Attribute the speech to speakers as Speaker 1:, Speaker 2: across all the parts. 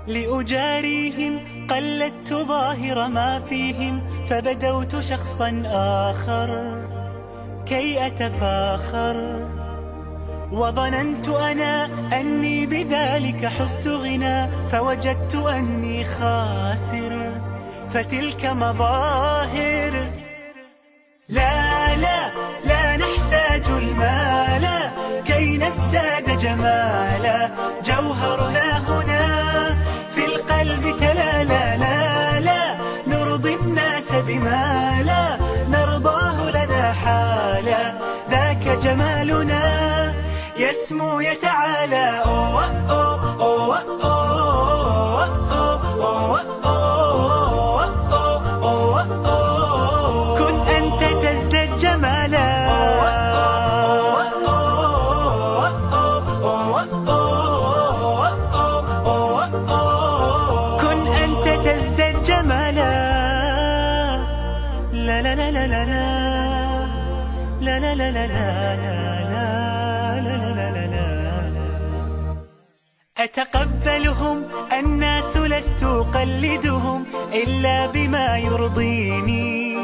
Speaker 1: لأجاريهم قلدت ظاهر ما فيهم، فبدوت شخصا آخر كي أتفاخر. وظننت أنا أني بذلك حزت غنى، فوجدت أني خاسر، فتلك مظاهر. لا لا لا نحتاج المال كي نزداد جمالا، جوهرنا هنا في القلب تلالا. لا لا نرضي الناس بما لا نرضاه لنا حالا، ذاك جمالنا يسمو يتعالى. أوه أوه أوه أوه أوه أوه أوه. كن أنت تزداد جمالا، كن أنت تزداد جمالا. لا لا لا لا لا لا لا لا لا لا. أتقبلهم الناس لست أقلدهم، إلا بما يرضيني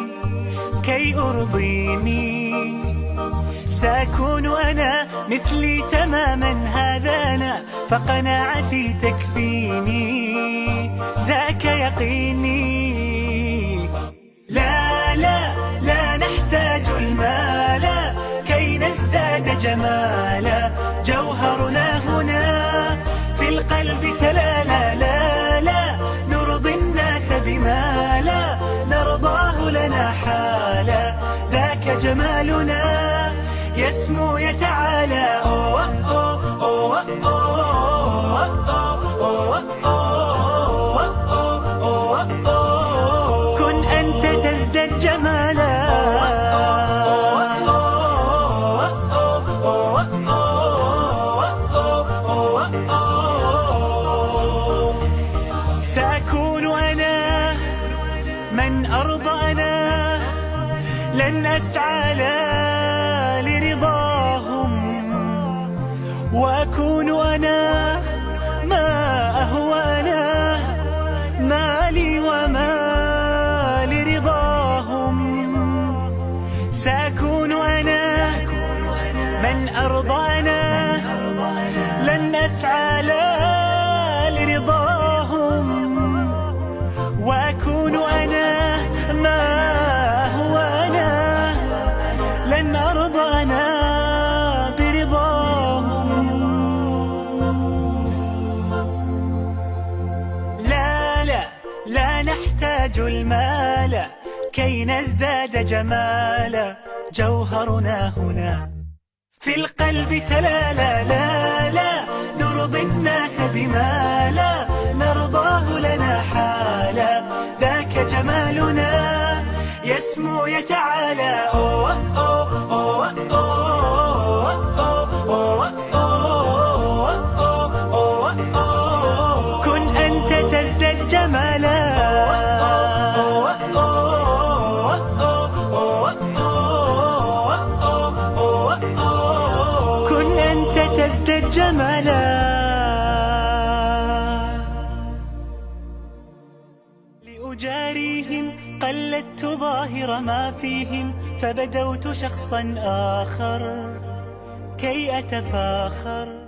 Speaker 1: كي أرضيني. سأكون أنا مثلي تماما، هذا أنا، فقناعتي تكفيني، ذاك يقيني. لا لا لا نحتاج المال كي نزداد جمالا، جوهرنا هنا في القلب تلالا. لا لا نرضي الناس بما لا نرضاه لنا حالا، ذاك جمالنا يسمو يتعالى. أوه أوه أوه أوه أوه أوه أوه. كن أنت تزداد جمالا، سأكون أنا من أرضى أنا، لن أسعى لا لرضاهم، وأكون أنا ما أهوى أنا، مالي وما لرضاهم. سأكون أنا من أرضى أنا، لن أسعى لا لرضاهم، وأكون أنا ما هو أنا، لن أرضى أنا برضاهم. لا لا لا نحتاج المال كي نزداد جمالا، جوهرنا هنا في القلب تلالا. لا لا نرضي الناس بما لا نرضاه لنا حالا، ذاك جمالنا يسمو يتعالى. أوه أوه أوه أوه أوه أوه أوه. كن أنت تزداد جمالا، كن أنت تزداد جمالا. لأجاريهم قلدت ظاهر ما فيهم، فبدوت شخصا آخر كي أتفاخر.